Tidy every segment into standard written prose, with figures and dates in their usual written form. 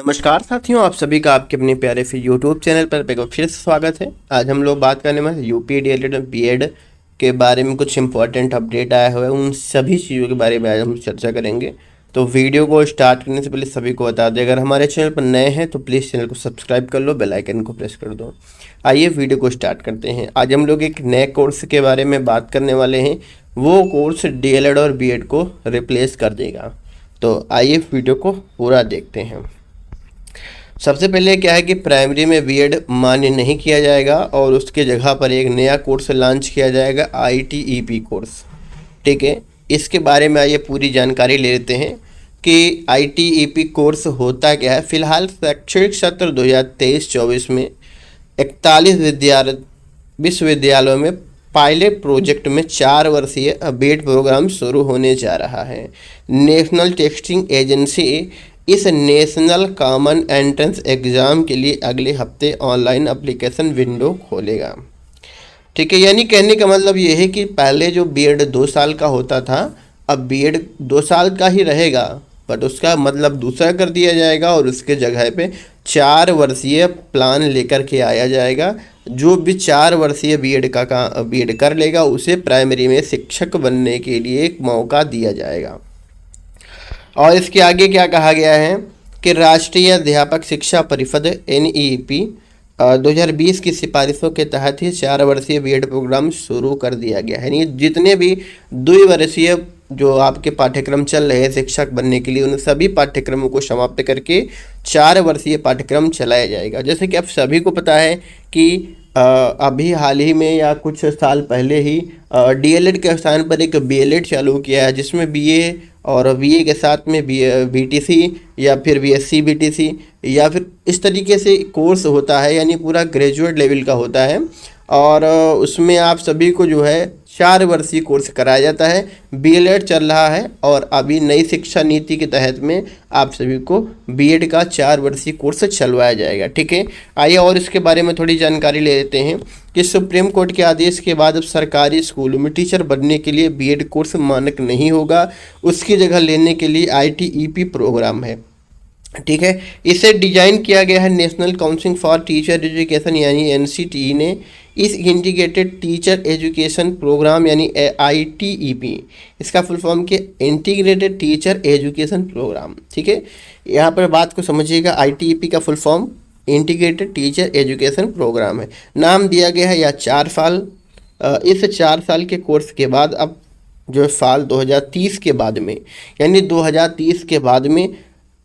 नमस्कार साथियों, आप सभी का आपके अपने प्यारे से यूट्यूब चैनल पर एक बार फिर से स्वागत है। आज हम लोग बात करने वाले यूपी डीएलएड और बीएड के बारे में कुछ इंपॉर्टेंट अपडेट आया हुआ है, उन सभी चीज़ों के बारे में आज हम चर्चा करेंगे। तो वीडियो को स्टार्ट करने से पहले सभी को बता दें, अगर हमारे चैनल पर नए हैं तो प्लीज़ चैनल को सब्सक्राइब कर लो, बेल आइकन को प्रेस कर दो। आइए वीडियो को स्टार्ट करते हैं। आज हम लोग एक नए कोर्स के बारे में बात करने वाले हैं। वो कोर्स डीएलएड और बीएड को रिप्लेस कर देगा। तो आइए वीडियो को पूरा देखते हैं। सबसे पहले क्या है कि प्राइमरी में बीएड मान्य नहीं किया जाएगा और उसके जगह पर एक नया कोर्स लॉन्च किया जाएगा, आईटीईपी कोर्स। ठीक है, इसके बारे में आइए पूरी जानकारी ले लेते हैं कि आईटीईपी कोर्स होता क्या है। फिलहाल शैक्षणिक सत्र 2023-24 में 41 विश्वविद्यालयों में पायलट प्रोजेक्ट में 4 वर्षीय बीएड प्रोग्राम शुरू होने जा रहा है। नेशनल टेस्टिंग एजेंसी इस नेशनल कॉमन एंट्रेंस एग्ज़ाम के लिए अगले हफ्ते ऑनलाइन एप्लीकेशन विंडो खोलेगा। ठीक है, यानी कहने का मतलब ये है कि पहले जो बीएड 2 साल का होता था, अब बीएड 2 साल का ही रहेगा, बट उसका मतलब दूसरा कर दिया जाएगा और उसके जगह पे 4 वर्षीय प्लान लेकर के आया जाएगा। जो भी 4 वर्षीय बीएड कर लेगा उसे प्राइमरी में शिक्षक बनने के लिए एक मौका दिया जाएगा। और इसके आगे क्या कहा गया है कि राष्ट्रीय अध्यापक शिक्षा परिषद NEP 2020 की सिफारिशों के तहत ही 4 वर्षीय बीएड प्रोग्राम शुरू कर दिया गया है। यानी जितने भी 2 वर्षीय जो आपके पाठ्यक्रम चल रहे हैं शिक्षक बनने के लिए, उन सभी पाठ्यक्रमों को समाप्त करके 4 वर्षीय पाठ्यक्रम चलाया जाएगा। जैसे कि आप सभी को पता है कि अभी हाल ही में या कुछ साल पहले ही डीएलएड के स्थान पर एक बीएलएड चालू किया है, जिसमें बीए और बीए के साथ में बीटीसी या फिर बीएससी बीटीसी या फिर इस तरीके से कोर्स होता है, यानी पूरा ग्रेजुएट लेवल का होता है। और उसमें आप सभी को जो है 4 वर्षीय कोर्स कराया जाता है। बीएलएड चल रहा है और अभी नई शिक्षा नीति के तहत में आप सभी को बीएड का 4 वर्षीय कोर्स चलवाया जाएगा। ठीक है, आइए और इसके बारे में थोड़ी जानकारी ले लेते हैं कि सुप्रीम कोर्ट के आदेश के बाद अब सरकारी स्कूलों में टीचर बनने के लिए बीएड कोर्स मानक नहीं होगा, उसकी जगह लेने के लिए आईटीईपी प्रोग्राम है। ठीक है, इसे डिजाइन किया गया है national council for teacher education यानी एनसीटीई ने। इस इंटीग्रेटेड टीचर एजुकेशन प्रोग्राम यानी आईटीईपी, इसका फुल फॉर्म के इंटीग्रेटेड टीचर एजुकेशन प्रोग्राम। ठीक है, यहाँ पर बात को समझिएगा, आईटीईपी का full form integrated teacher education programme है। नाम दिया गया है या 4 साल। इस 4 साल के कोर्स के बाद अब जो साल 2030 के बाद में, यानी 2030 के बाद में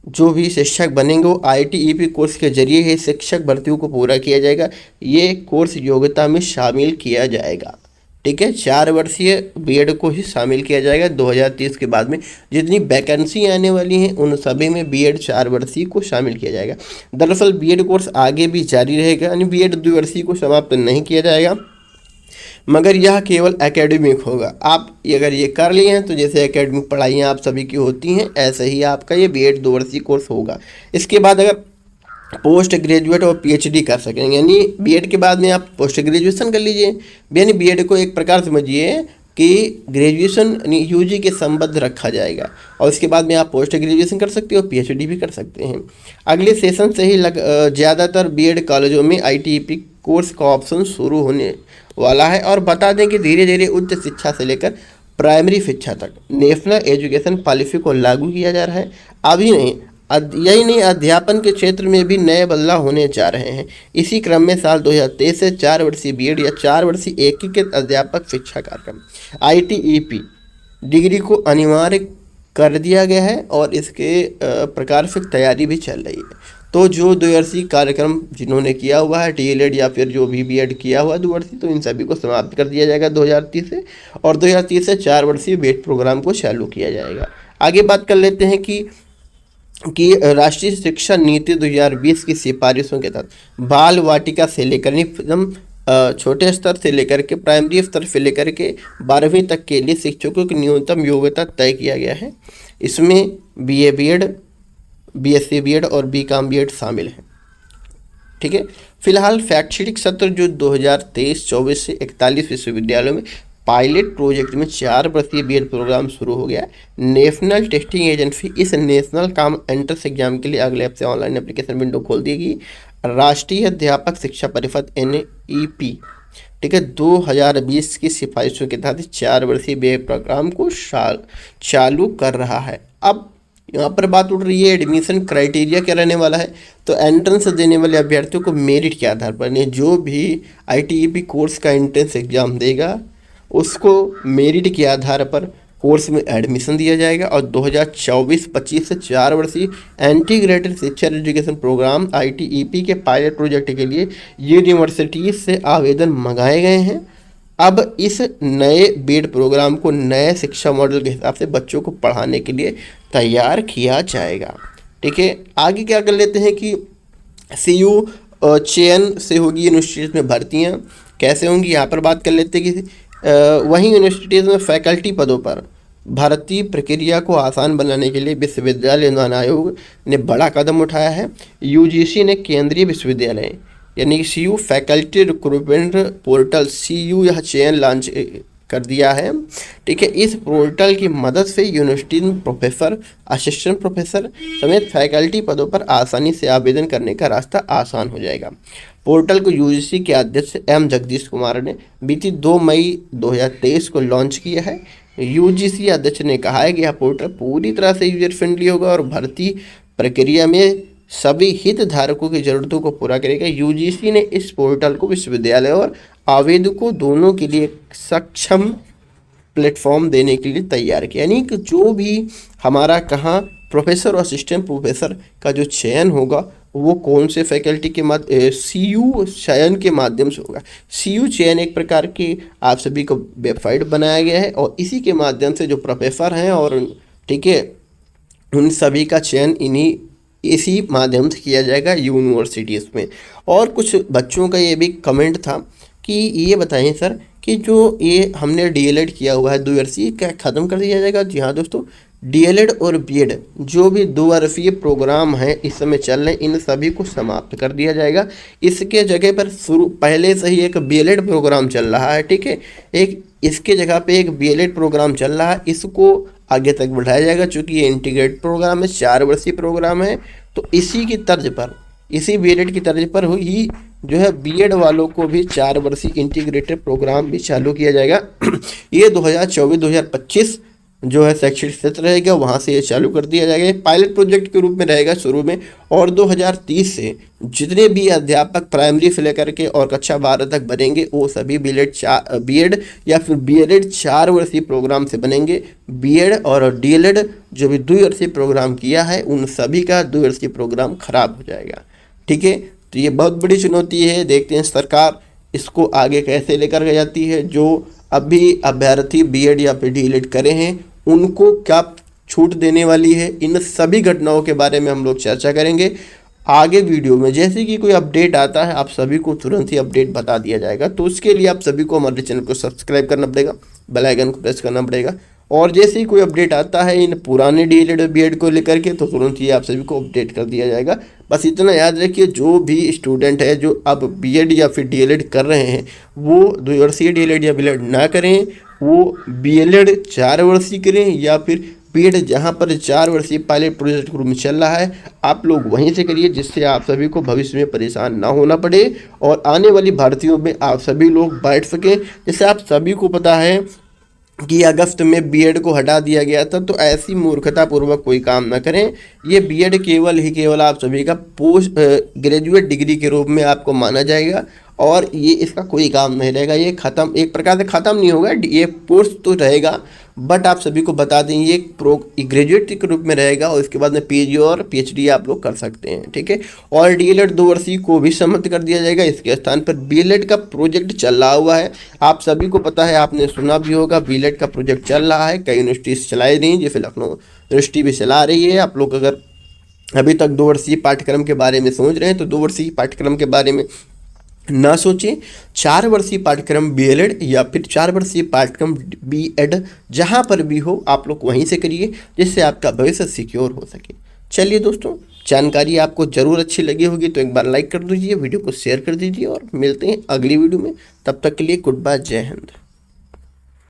जो भी शिक्षक बनेंगे वो आईटीईपी कोर्स के जरिए ही शिक्षक भर्तियों को पूरा किया जाएगा। ये कोर्स योग्यता में शामिल किया जाएगा। ठीक है, 4 वर्षीय बीएड को ही शामिल किया जाएगा 2030 के बाद में। जितनी वैकेंसी आने वाली हैं उन सभी में बीएड 4 वर्षीय को शामिल किया जाएगा। दरअसल बीएड कोर्स आगे भी जारी रहेगा, यानी बीएड 2 वर्षीय को समाप्त नहीं किया जाएगा, मगर यह केवल एकेडमिक होगा। आप अगर ये कर लिए हैं तो जैसे एकेडमिक पढ़ाइयाँ आप सभी की होती हैं, ऐसे ही आपका ये बीएड 2 वर्षीय कोर्स होगा। इसके बाद अगर पोस्ट ग्रेजुएट और पीएचडी कर सकेंगे, यानी बीएड के बाद में आप पोस्ट ग्रेजुएशन कर लीजिए। यानी बीएड को एक प्रकार समझिए कि ग्रेजुएशन यूजी के संबद्ध रखा जाएगा और उसके बाद में आप पोस्ट ग्रेजुएशन कर सकते हो, पीएचडी भी कर सकते हैं। अगले सेशन से ही ज़्यादातर बीएड कॉलेजों में आईटीईपी कोर्स का ऑप्शन शुरू होने वाला है। और बता दें कि धीरे धीरे उच्च शिक्षा से लेकर प्राइमरी शिक्षा तक नेशनल एजुकेशन पॉलिसी को लागू किया जा रहा है। अभी नहीं, यही नहीं, अध्यापन के क्षेत्र में भी नए बदलाव होने जा रहे हैं। इसी क्रम में साल 2023 से 4 वर्षीय बीएड या 4 वर्षीय एकीकृत अध्यापक शिक्षा कार्यक्रम आईटीईपी डिग्री को अनिवार्य कर दिया गया है और इसके प्रकार से तैयारी भी चल रही है। तो जो 2 वर्षीय कार्यक्रम जिन्होंने किया हुआ है डीएलएड या फिर जो भी बीएड किया हुआ 2 वर्षीय, तो इन सभी को समाप्त कर दिया जाएगा 2030 से, और 2030 से 4 वर्षीय बीएड प्रोग्राम को चालू किया जाएगा। आगे बात कर लेते हैं कि राष्ट्रीय शिक्षा नीति 2020 की सिफारिशों के तहत बाल वाटिका से लेकर एकदम छोटे स्तर से लेकर के प्राइमरी स्तर से लेकर के 12वीं तक के लिए शिक्षकों की न्यूनतम योग्यता तय किया गया है। इसमें बीए बीएड, बीएससी बीएड और बीकॉम बीएड शामिल है। ठीक है, फिलहाल शैक्षणिक सत्र जो 2023-24 से 41 विश्वविद्यालयों में पायलट प्रोजेक्ट में 4 वर्षीय बीएड प्रोग्राम शुरू हो गया है। नेशनल टेस्टिंग एजेंसी इस नेशनल कॉमन एंट्रेंस एग्जाम के लिए अगले हफ्ते ऑनलाइन एप्लीकेशन विंडो खोल देगी। राष्ट्रीय अध्यापक शिक्षा परिषद NEP, ठीक है, 2020 की सिफारिशों के तहत 4 वर्षीय बीएड प्रोग्राम को चालू कर रहा है। अब यहाँ पर बात उठ रही है एडमिशन क्राइटेरिया क्या रहने वाला है। तो एंट्रेंस देने वाले अभ्यर्थियों को मेरिट के आधार पर नहीं, जो भी ITEP कोर्स का एंट्रेंस एग्जाम देगा उसको मेरिट के आधार पर कोर्स में एडमिशन दिया जाएगा। और 2024-25 से 4 वर्षीय इंटीग्रेटेड शिक्षा एजुकेशन प्रोग्राम ITEP के पायलट प्रोजेक्ट के लिए यूनिवर्सिटीज से आवेदन मंगाए गए हैं। अब इस नए बीएड प्रोग्राम को नए शिक्षा मॉडल के हिसाब से बच्चों को पढ़ाने के लिए तैयार किया जाएगा। ठीक है, आगे क्या कर लेते हैं कि CU चयन से होगी यूनिवर्सिटीज़ में भर्तियां कैसे होंगी, यहाँ पर बात कर लेते हैं कि वहीं यूनिवर्सिटीज़ में फैकल्टी पदों पर भर्ती प्रक्रिया को आसान बनाने के लिए विश्वविद्यालय अनुदान आयोग ने बड़ा कदम उठाया है। UGC ने केंद्रीय विश्वविद्यालय यानी कि CU faculty recruitment portal CU यह चयन लॉन्च कर दिया है। ठीक है, इस पोर्टल की मदद से यूनिवर्सिटी में प्रोफेसर, असिस्टेंट प्रोफेसर समेत फैकल्टी पदों पर आसानी से आवेदन करने का रास्ता आसान हो जाएगा। पोर्टल को UGC के अध्यक्ष M जगदीश कुमार ने बीती 2 मई 2023 को लॉन्च किया है। UGC अध्यक्ष ने कहा है कि यह पोर्टल पूरी तरह से यूजर फ्रेंडली होगा और भर्ती प्रक्रिया में सभी हितधारकों की जरूरतों को पूरा करेगा। UGC ने इस पोर्टल को विश्वविद्यालय और आवेदकों दोनों के लिए सक्षम प्लेटफॉर्म देने के लिए तैयार किया, यानी कि जो भी हमारा कहाँ प्रोफेसर और असिस्टेंट प्रोफेसर का जो चयन होगा वो कौन से फैकल्टी के CU चयन के माध्यम से होगा। CU चयन एक प्रकार की आप सभी को वेबसाइट बनाया गया है और इसी के माध्यम से जो प्रोफेसर हैं और ठीक है उन सभी का चयन इसी माध्यम से किया जाएगा यूनिवर्सिटीज़ में। और कुछ बच्चों का ये भी कमेंट था कि ये बताएं सर कि जो ये हमने DLED किया हुआ है 2 वर्षीय, क्या ख़त्म कर दिया जाएगा? जी हाँ दोस्तों, DLED और BEd जो भी 2 वर्षीय प्रोग्राम हैं इस समय चल रहे हैं, इन सभी को समाप्त कर दिया जाएगा। इसके जगह पर पहले से ही एक BLED प्रोग्राम चल रहा है। ठीक है, एक इसके जगह पे एक BLED प्रोग्राम चल रहा है, इसको आगे तक बढ़ाया जाएगा। चूँकि ये इंटीग्रेटेड प्रोग्राम है, 4 वर्षीय प्रोग्राम है, तो इसी की तर्ज पर, इसी BLED की तर्ज पर ही जो है BEd वालों को भी 4 वर्षीय इंटीग्रेटेड प्रोग्राम भी चालू किया जाएगा। ये 2024-2025 जो है शैक्षणिक सत्र रहेगा, वहाँ से ये चालू कर दिया जाएगा। पायलट प्रोजेक्ट के रूप में रहेगा शुरू में, और 2030 से जितने भी अध्यापक प्राइमरी से लेकर के और कक्षा 12 तक बनेंगे वो सभी BEd या फिर BLED 4 वर्षीय प्रोग्राम से बनेंगे। BEd और DLED जो भी 2 वर्षीय प्रोग्राम किया है उन सभी का 2 वर्षीय प्रोग्राम खराब हो जाएगा। ठीक है, तो ये बहुत बड़ी चुनौती है, देखते हैं सरकार इसको आगे कैसे लेकर के जाती है। जो अभी अभ्यर्थी BEd या फिर DLED करे हैं उनको क्या छूट देने वाली है, इन सभी घटनाओं के बारे में हम लोग चर्चा करेंगे आगे वीडियो में। जैसे कि कोई अपडेट आता है आप सभी को तुरंत ही अपडेट बता दिया जाएगा। तो उसके लिए आप सभी को हमारे चैनल को सब्सक्राइब करना पड़ेगा, बेल आइकन को प्रेस करना पड़ेगा, और जैसे ही कोई अपडेट आता है इन पुराने DLED और BEd को लेकर के तो तुरंत ही आप सभी को अपडेट कर दिया जाएगा। बस इतना याद रखिए, जो भी स्टूडेंट है जो अब BEd या फिर DLED कर रहे हैं वो 2 वर्षीय DLED या BLED ना करें, वो BLED 4 वर्षीय करें या फिर BEd जहाँ पर 4 वर्षीय पायलट प्रोजेक्ट के रूप में चल रहा है आप लोग वहीं से करिए, जिससे आप सभी को भविष्य में परेशान ना होना पड़े और आने वाली भर्तियों में आप सभी लोग बैठ सकें। जैसे आप सभी को पता है कि अगस्त में BEd को हटा दिया गया था, तो ऐसी मूर्खतापूर्वक कोई काम ना करें। ये BEd केवल आप सभी का पोस्ट ग्रेजुएट डिग्री के रूप में आपको माना जाएगा और ये इसका कोई काम नहीं रहेगा। ये ख़त्म, एक प्रकार से ख़त्म नहीं होगा, ये कोर्स तो रहेगा बट आप सभी को बता दें ये ग्रेजुएट के रूप में रहेगा और इसके बाद में PG और PhD आप लोग कर सकते हैं। ठीक है, और DLED 2 वर्षीय को भी समाप्त कर दिया जाएगा। इसके स्थान पर BLED का प्रोजेक्ट चल रहा हुआ है, आप सभी को पता है, आपने सुना भी होगा BLED का प्रोजेक्ट चल रहा है। कई यूनिवर्सिटीज़ चलाई रही, जैसे लखनऊ यूनिवर्सिटी भी चला रही है। आप लोग अगर अभी तक 2 वर्षीय पाठ्यक्रम के बारे में सोच रहे हैं तो 2 वर्षीय पाठ्यक्रम के बारे में ना सोचें, 4 वर्षीय पाठ्यक्रम BLED या फिर 4 वर्षीय पाठ्यक्रम BEd जहाँ पर भी हो आप लोग वहीं से करिए, जिससे आपका भविष्य सिक्योर हो सके। चलिए दोस्तों, जानकारी आपको ज़रूर अच्छी लगी होगी तो एक बार लाइक कर दीजिए, वीडियो को शेयर कर दीजिए और मिलते हैं अगली वीडियो में। तब तक के लिए गुड बाय, जय हिंद।